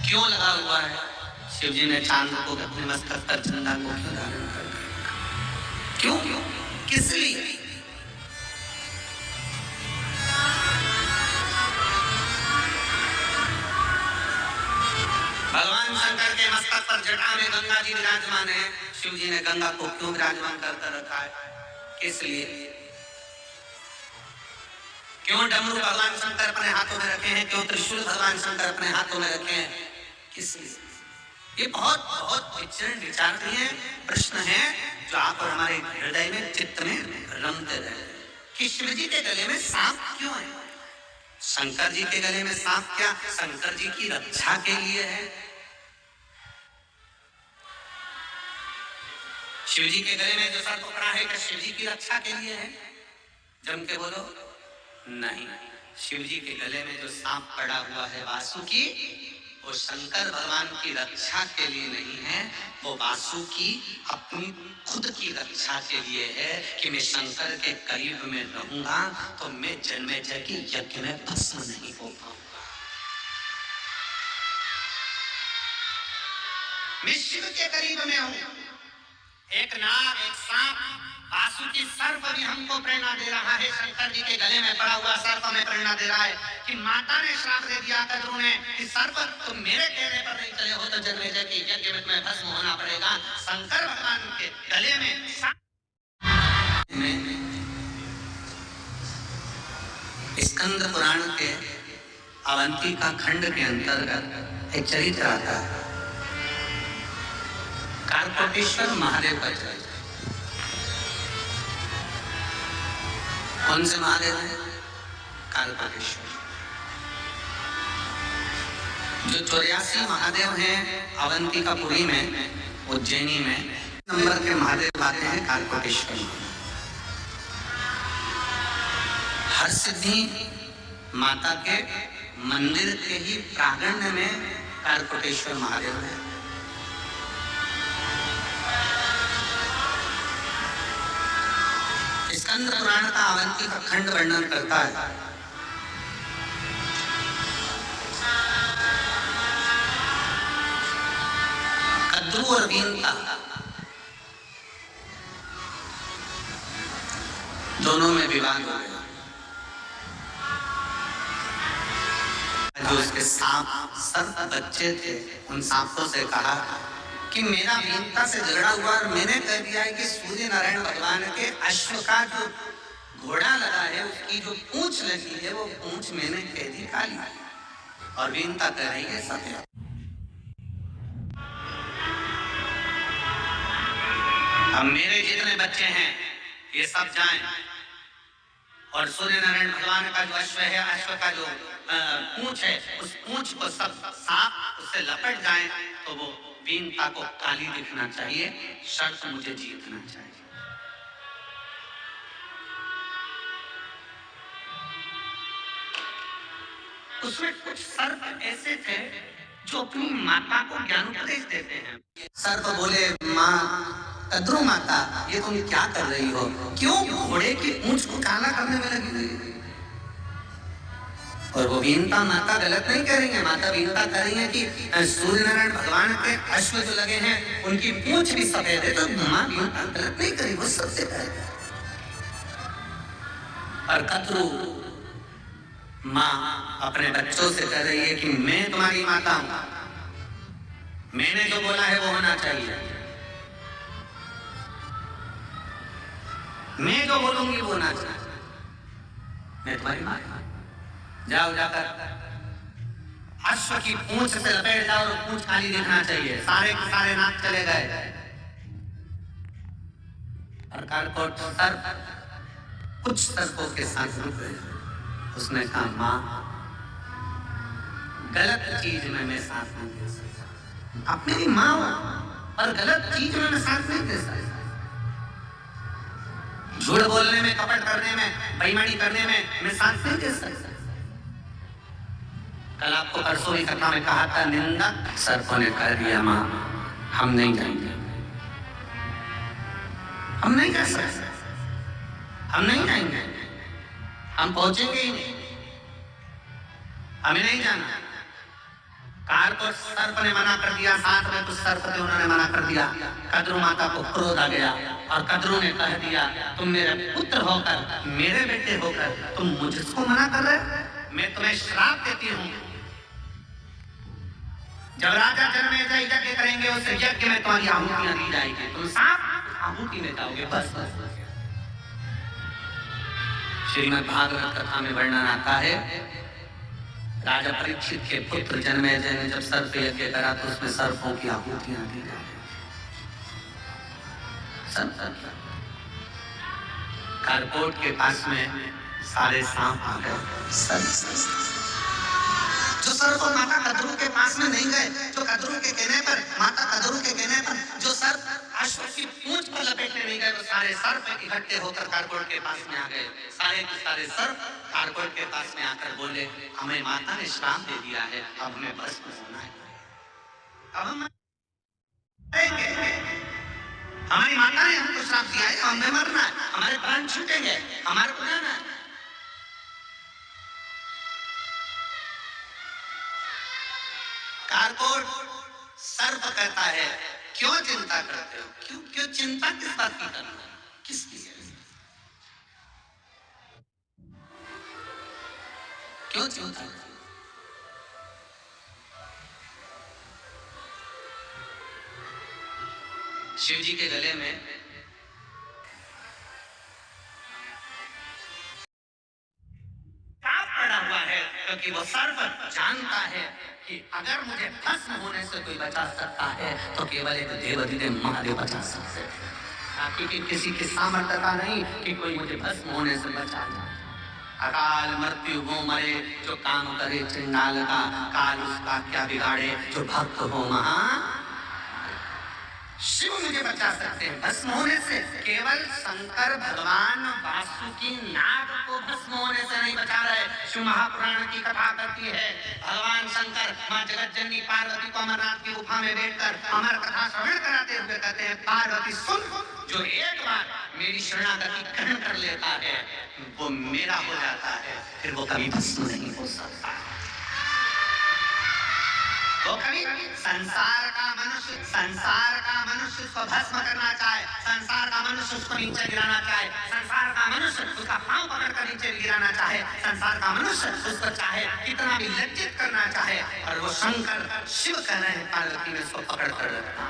क्यों लगा हुआ है? शिव जी ने चांद को अपने मस्तक पर चंदा को क्यों धारण कर दिया? क्यों? किस लिए? भगवान शंकर के मस्तक पर जटा में गंगा जी विराजमान है। शिव जी ने गंगा को क्यों विराजमान करकर रखा है? किस लिए? क्यों डमरू भगवान शंकर अपने हाथों में रखे हैं? क्यों त्रिशूल भगवान शंकर अपने हाथों में रखे हैं? किस लिए? ये बहुत बहुत विचारणीय प्रश्न है जो आप और हमारे हृदय में, चित्त में रमते रहे कि शिव जी के गले में सांप क्यों है? शंकर जी के गले में सांप क्या शंकर जी की रक्षा के लिए है? शिव जी के गले में जो सर्प पड़ा है क्या शिव जी की रक्षा के लिए है? जम के बोलो। नहीं, शिव जी के गले में जो सांप पड़ा हुआ है वासुकी, वो शंकर भगवान की रक्षा के लिए नहीं है, वो वासुकी अपनी खुद की रक्षा के लिए है कि मैं शंकर के करीब में रहूंगा तो मैं जन्मे जगी यज्ञ में भस्म नहीं हो पाऊंगा। मैं शिव के करीब में हूं। एक नाग, एक सांप, वासुकी सर्प भी हमको प्रेरणा दे रहा है। शंकर जी के गले में पड़ा हुआ सर्प हमें प्रेरणा दे रहा है कि माता ने श्राप दे दिया कद्रू ने कि सर्प तुम मेरे कहने पर नहीं चले हो तो जन्मे जगी यज्ञ में तुम्हें भस्म होना पड़ेगा। शंकर भगवान के गले में स्कंद पुराण के अवंती का खंड के अंतर्गत एक चरित्र आता है, कालकोटेश्वर महादेव का चरित्र। कौन से महादेव है? कालकोटेश्वर। जो 84 महादेव हैं अवंतिकापुरी में, उज्जैनी में, नंबर के महादेव आते हैं कालकोटेश्वर। हर सिद्धि माता के मंदिर के ही प्रांगण में कालकोटेश्वर महादेव है। स्कंद पुराण का अवंती का खंड वर्णन करता है। कद्रू और बीनता दोनों में विवाद हो गया। जो उसके सांप सर्प बच्चे थे, उन सांपों से कहा कि मेरा बीनता से झगड़ा हुआ और मैंने कह दिया है कि सूर्य नारायण भगवान के अश्व का जो घोड़ा लगा है उसकी जो पूंछ लगी है वो पूंछ मैंने कह दी काली, और बीनता कह रही है सत्य। अब मेरे जितने बच्चे हैं ये सब जाएं और सूर्य नारायण भगवान का जो अश्व है, अश्व का जो पूंछ है, उस पूंछ को सब सांप उससे लपट जाएं तो वो बीनता को काली दिखना चाहिए, शर्त मुझे जीतना चाहिए। उसमें कुछ सर्प ऐसे थे जो अपनी माता को ज्ञान उपदेश देते हैं। सर्प बोले, माँ कद्रू माता, ये तुम क्या कर रही हो? क्यों घोड़े की पूंछ को काला करने में लगी हुई? और वो बीनता माता गलत नहीं कह रही है। माता बीनता कह रही है कि सूर्य नारायण भगवान के अश्व जो लगे हैं उनकी पूंछ भी सफेद है, तो माँ बीनता गलत नहीं करी, वो सबसे करेगा। और कद्रू माँ अपने बच्चों से कह रही है कि मैं तुम्हारी माता हूं, मैंने जो बोला है वो होना चाहिए, मैं जो बोलूंगी वो होना चाहिए, मैं तुम्हारी माँ। जाओ जाकर अश्व की पूंछ से लपेट जाओ और पूंछ खाली दिखना चाहिए। सारे के सारे नाक चले गए। और कालकोट सर्प कुछ सर्पों के साथ रुक गए। उसने कहा, माँ गलत चीज में मैं साथ नहीं दे सकता। आप मेरी माँ हो और गलत चीज में मैं साथ नहीं दे सकता। झूठ बोलने में, कपट करने में, बेईमानी करने में मैं साथ नहीं दे सकता। कल आपको परसों ही कथा में कहा था, निंदक सर्पों ने कह दिया, माँ हम नहीं जाएंगे, हम नहीं कर सकते, हम नहीं जाएंगे, हम पहुंचेंगे ही नहीं, हमें नहीं जाना। कार को सर्प ने मना कर दिया, साथ में कुछ सर्प थे उन्होंने मना कर दिया। कद्रू माता को क्रोध आ गया और कद्रू ने कह दिया, तुम मेरे पुत्र होकर, मेरे बेटे होकर तुम मुझको मना कर रहे, मैं तुम्हें श्राप देती हूँ। जब राजा जन्मेजय यज्ञ करेंगे उस यज्ञ में तुम्हारी आहुतियां दी जाएगी, तुम सांप आहुति में जाओगे, बस बस। श्रीमद् भागवत कथा में वर्णन आता है, राजा परीक्षित के पुत्र जन्मेजय ने जब सर्प यज्ञ करा तो उसमें सर्पों की आहुतियां दी जाती। कारकोट के पास में सारे सांप आ गए। जो सर्प माता कद्रू के पास में नहीं गए, जो कद्रू के कहने पर, माता कद्रू के कहने पर जो सर्प अश्व की पूंछ पर लपेटने नहीं गए, वो सारे सर्प इकट्ठे होकर कारकोट के पास में आ गए। सारे के सारे सर्प कारकोट के पास में आकर बोले, हमें माता ने श्राप दे दिया है, अब हमें भस्म होना है, अब हम मरेंगे। हमारी माता ने हमको श्राप दिया है, हमें मरना है, हमारे प्राण छूटेंगे, हमारे को जाना है। कारकोट सर्प कहता है, क्यों चिंता करते हो, क्यों क्यों चिंता किस बात की करना है, किसकी है, क्यों चिंता? शिव जी के गले में सांप पड़ा हुआ है, क्योंकि वो सर्प जानता है कि अगर मुझे भस्म होने से कोई बचा सकता है तो केवल एक देवाधिदेव महादेव बचा सकते हैं, क्योंकि किसी की सामर्थ्यता नहीं कि कोई मुझे भस्म होने से बचा जाए। अकाल मृत्यु वो मरे जो काम करे चंडाल का, काल उसका क्या बिगाड़े जो भक्त हो महा। शिव मुझे बचा सकते हैं भस्म होने से, केवल शंकर भगवान वासुकी नाग को भस्म होने से नहीं बचा रहे। शिव महापुराण की कथा करती है, भगवान शंकर मां जगतजननी पार्वती को अमरनाथ की गुफा में बैठकर अमर कथा श्रवण कराते हुए कहते हैं, पार्वती सुन, जो एक बार मेरी शरणागति ग्रहण कर लेता है वो मेरा हो जाता है, फिर वो कभी भस्म नहीं हो सकता। वो कभी संसार का मनुष्य उसको भस्म करना चाहे, संसार का मनुष्य उसको नीचे गिराना चाहे, संसार का मनुष्य उसका पांव पकड़कर नीचे गिराना चाहे, संसार का मनुष्य उसको चाहे कितना भी लज्जित करना चाहे, और वो शंकर शिव कह रहे हैं पार्वती में उसको पकड़ कर रखना।